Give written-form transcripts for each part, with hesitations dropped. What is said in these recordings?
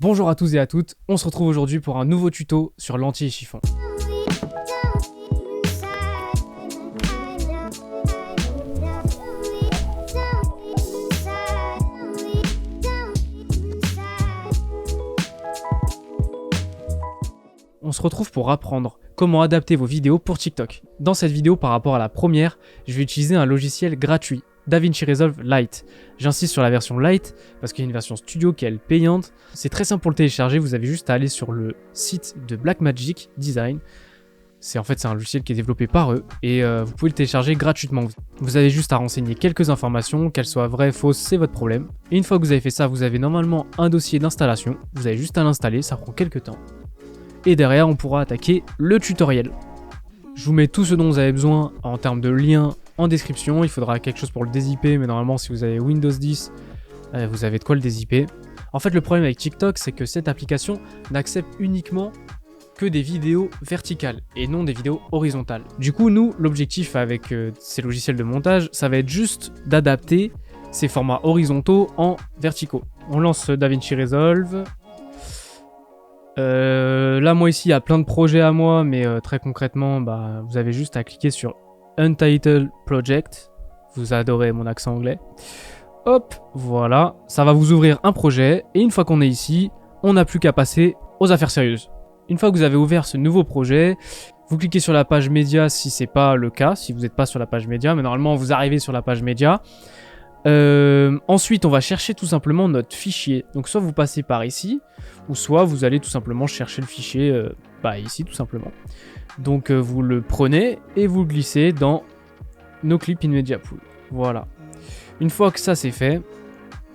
Bonjour à tous et à toutes, on se retrouve aujourd'hui pour un nouveau tuto sur lentilles et chiffon. On se retrouve pour apprendre comment adapter vos vidéos pour TikTok. Dans cette vidéo par rapport à la première, je vais utiliser un logiciel gratuit, DaVinci Resolve Lite. J'insiste sur la version Lite parce qu'il y a une version studio qui est payante. C'est très simple pour le télécharger, vous avez juste à aller sur le site de Blackmagic Design. C'est un logiciel qui est développé par eux et vous pouvez le télécharger gratuitement. Vous avez juste à renseigner quelques informations, qu'elles soient vraies, fausses, c'est votre problème. Et une fois que vous avez fait ça, vous avez normalement un dossier d'installation. Vous avez juste à l'installer, ça prend quelques temps. Et derrière, on pourra attaquer le tutoriel. Je vous mets tout ce dont vous avez besoin en termes de liens en description. Il faudra quelque chose pour le dézipper, mais normalement, si vous avez Windows 10, vous avez de quoi le dézipper. En fait, le problème avec TikTok, c'est que cette application n'accepte uniquement que des vidéos verticales et non des vidéos horizontales. Du coup, nous, l'objectif avec ces logiciels de montage, ça va être juste d'adapter ces formats horizontaux en verticaux. On lance DaVinci Resolve. Là, moi ici, il y a plein de projets à moi, mais très concrètement, vous avez juste à cliquer sur Untitled Project. Vous adorez mon accent anglais. Hop, voilà, ça va vous ouvrir un projet. Et une fois qu'on est ici, on n'a plus qu'à passer aux affaires sérieuses. Une fois que vous avez ouvert ce nouveau projet, vous cliquez sur la page média si c'est pas le cas, si vous n'êtes pas sur la page média, mais normalement vous arrivez sur la page média. Ensuite, on va chercher tout simplement notre fichier. Donc soit vous passez par ici, ou soit vous allez tout simplement chercher le fichier ici tout simplement. Donc vous le prenez et vous le glissez dans No Clip in Media Pool. Voilà. Une fois que ça c'est fait,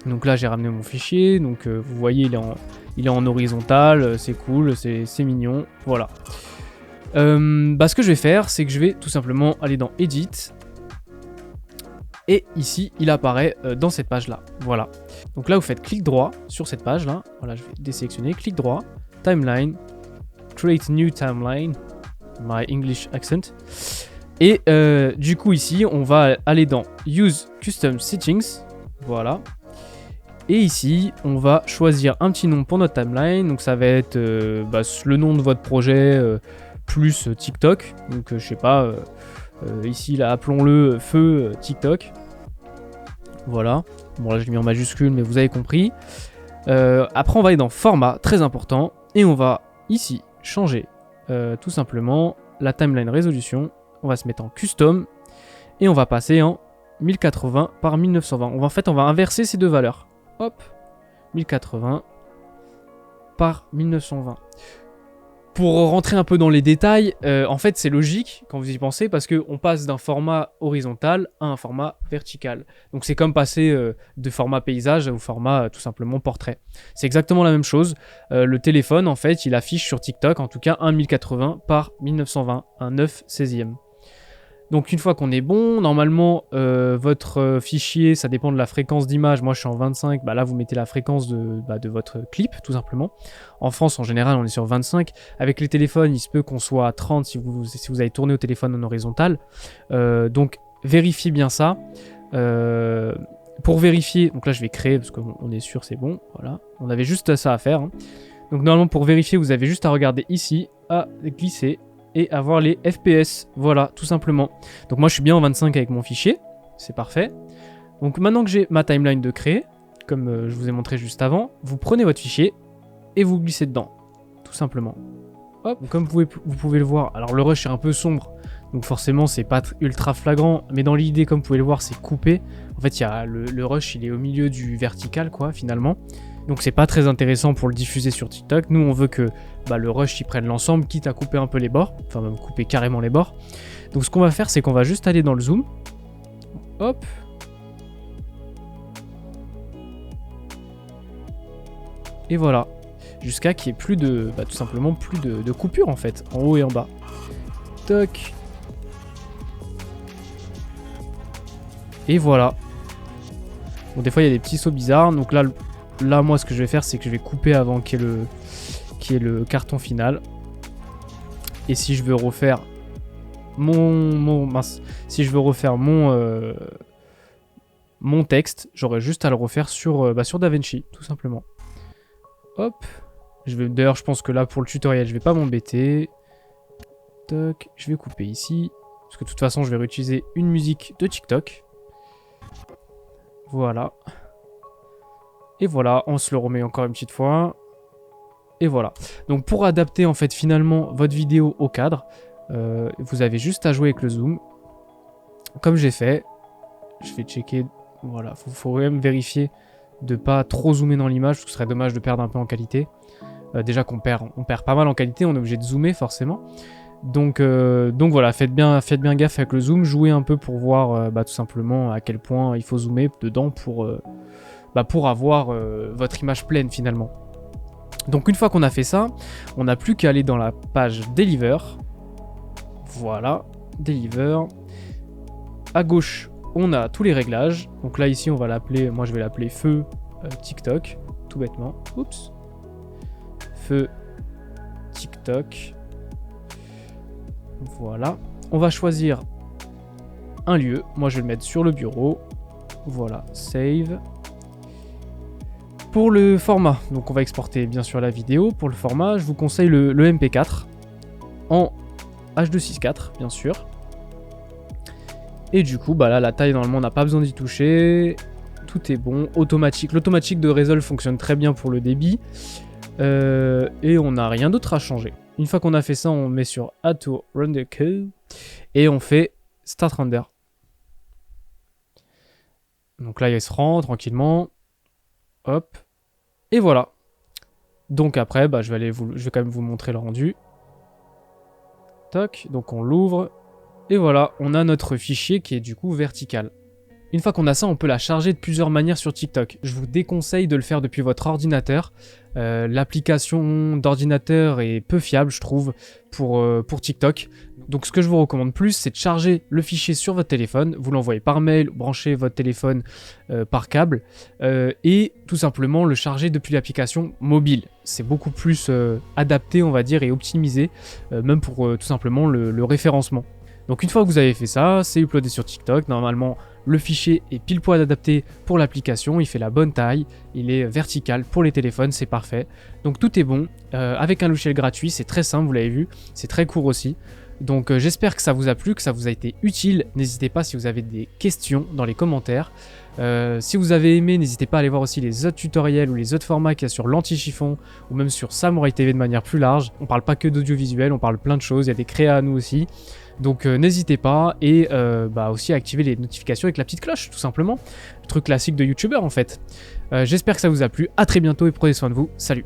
donc là j'ai ramené mon fichier, donc vous voyez il est en horizontal, c'est cool, c'est mignon, voilà. Ce que je vais faire, c'est que je vais tout simplement aller dans Edit. Et ici, il apparaît dans cette page-là. Voilà. Donc là, vous faites clic droit sur cette page-là. Voilà, je vais désélectionner. Clic droit, Timeline, Create New Timeline, my English accent. Et du coup, ici, on va aller dans Use Custom Settings. Voilà. Et ici, on va choisir un petit nom pour notre timeline. Donc ça va être le nom de votre projet plus TikTok. Donc je sais pas... ici, là, appelons-le feu TikTok. Voilà. Bon, là, je l'ai mis en majuscule, mais vous avez compris. Après, on va aller dans Format, très important. Et on va, ici, changer tout simplement la timeline résolution. On va se mettre en Custom. Et on va passer en 1080 par 1920. On va inverser ces deux valeurs. Hop. 1080 par 1920. Pour rentrer un peu dans les détails, en fait c'est logique quand vous y pensez parce qu'on passe d'un format horizontal à un format vertical. Donc c'est comme passer de format paysage au format tout simplement portrait. C'est exactement la même chose. Le téléphone en fait il affiche sur TikTok en tout cas un 1080 par 1920, un 9/16e. Donc une fois qu'on est bon, normalement votre fichier, ça dépend de la fréquence d'image. Moi je suis en 25, là vous mettez la fréquence de votre clip tout simplement. En France en général on est sur 25. Avec les téléphones il se peut qu'on soit à 30 si vous avez tourné au téléphone en horizontal. Donc vérifiez bien ça. Pour vérifier, donc là je vais créer parce qu'on est sûr c'est bon. Voilà, on avait juste ça à faire. Hein. Donc normalement pour vérifier vous avez juste à regarder ici, à glisser. Et avoir les FPS, voilà, tout simplement. Donc moi je suis bien en 25 avec mon fichier, c'est parfait. Donc maintenant que j'ai ma timeline de créer, comme je vous ai montré juste avant, vous prenez votre fichier et vous glissez dedans, tout simplement. Hop, comme vous pouvez le voir, alors le rush est un peu sombre, donc forcément c'est pas ultra flagrant, mais dans l'idée comme vous pouvez le voir c'est coupé. En fait il y a le rush il est au milieu du vertical quoi finalement. Donc c'est pas très intéressant pour le diffuser sur TikTok. Nous on veut que le rush il prenne l'ensemble, quitte à couper un peu les bords, enfin même couper carrément les bords. Donc ce qu'on va faire c'est qu'on va juste aller dans le zoom. Hop. Et voilà. Jusqu'à qu'il n'y ait plus de. Tout simplement plus de coupure en fait, en haut et en bas. Toc. Et voilà. Bon des fois il y a des petits sauts bizarres, donc là moi ce que je vais faire c'est que je vais couper avant qu'il y ait le carton final. Et si je veux refaire si je veux refaire mon texte, j'aurai juste à le refaire sur DaVinci tout simplement. Hop. D'ailleurs, je pense que là, pour le tutoriel, je vais pas m'embêter. Toc. Je vais couper ici. Parce que de toute façon, je vais réutiliser une musique de TikTok. Voilà. Et voilà, on se le remet encore une petite fois. Et voilà. Donc pour adapter en fait finalement votre vidéo au cadre, vous avez juste à jouer avec le zoom. Comme j'ai fait. Je vais checker. Voilà, faut quand même vérifier de pas trop zoomer dans l'image, parce que ce serait dommage de perdre un peu en qualité. Déjà qu'on perd pas mal en qualité, on est obligé de zoomer forcément. Donc voilà, faites bien gaffe avec le zoom, jouez un peu pour voir tout simplement à quel point il faut zoomer dedans pour avoir votre image pleine finalement. Donc une fois qu'on a fait ça, on n'a plus qu'à aller dans la page Deliver. Voilà, Deliver. À gauche, on a tous les réglages. Donc là ici, on va l'appeler, moi je vais l'appeler feu TikTok, tout bêtement. Oups. Feu TikTok. Voilà. On va choisir un lieu. Moi je vais le mettre sur le bureau. Voilà, save. Pour le format, donc on va exporter bien sûr la vidéo. Pour le format, je vous conseille le MP4 en H264 bien sûr. Et du coup, bah là la taille normalement on n'a pas besoin d'y toucher. Tout est bon, automatique. L'automatique de Resolve fonctionne très bien pour le débit. Et on n'a rien d'autre à changer. Une fois qu'on a fait ça, on met sur Add to Render Code et on fait Start Render. Donc là il se rend tranquillement. Hop. Et voilà. Donc après, bah, je vais quand même vous montrer le rendu. Toc. Donc on l'ouvre. Et voilà, on a notre fichier qui est du coup vertical. Une fois qu'on a ça, on peut la charger de plusieurs manières sur TikTok. Je vous déconseille de le faire depuis votre ordinateur. L'application d'ordinateur est peu fiable, je trouve, pour TikTok. Donc ce que je vous recommande plus, c'est de charger le fichier sur votre téléphone. Vous l'envoyez par mail, branchez votre téléphone par câble. Et tout simplement le charger depuis l'application mobile. C'est beaucoup plus adapté, on va dire, et optimisé. Même pour tout simplement le référencement. Donc une fois que vous avez fait ça, c'est uploadé sur TikTok. Normalement, le fichier est pile poil adapté pour l'application. Il fait la bonne taille. Il est vertical pour les téléphones. C'est parfait. Donc tout est bon. Avec un logiciel gratuit, c'est très simple, vous l'avez vu. C'est très court aussi. Donc j'espère que ça vous a plu, que ça vous a été utile. N'hésitez pas si vous avez des questions dans les commentaires. Si vous avez aimé, n'hésitez pas à aller voir aussi les autres tutoriels ou les autres formats qu'il y a sur l'anti-chiffon ou même sur Samurai TV de manière plus large. On parle pas que d'audiovisuel, on parle plein de choses. Il y a des créas à nous aussi. Donc n'hésitez pas et aussi activer les notifications avec la petite cloche tout simplement. Le truc classique de youtubeur en fait. J'espère que ça vous a plu, à très bientôt et prenez soin de vous, salut.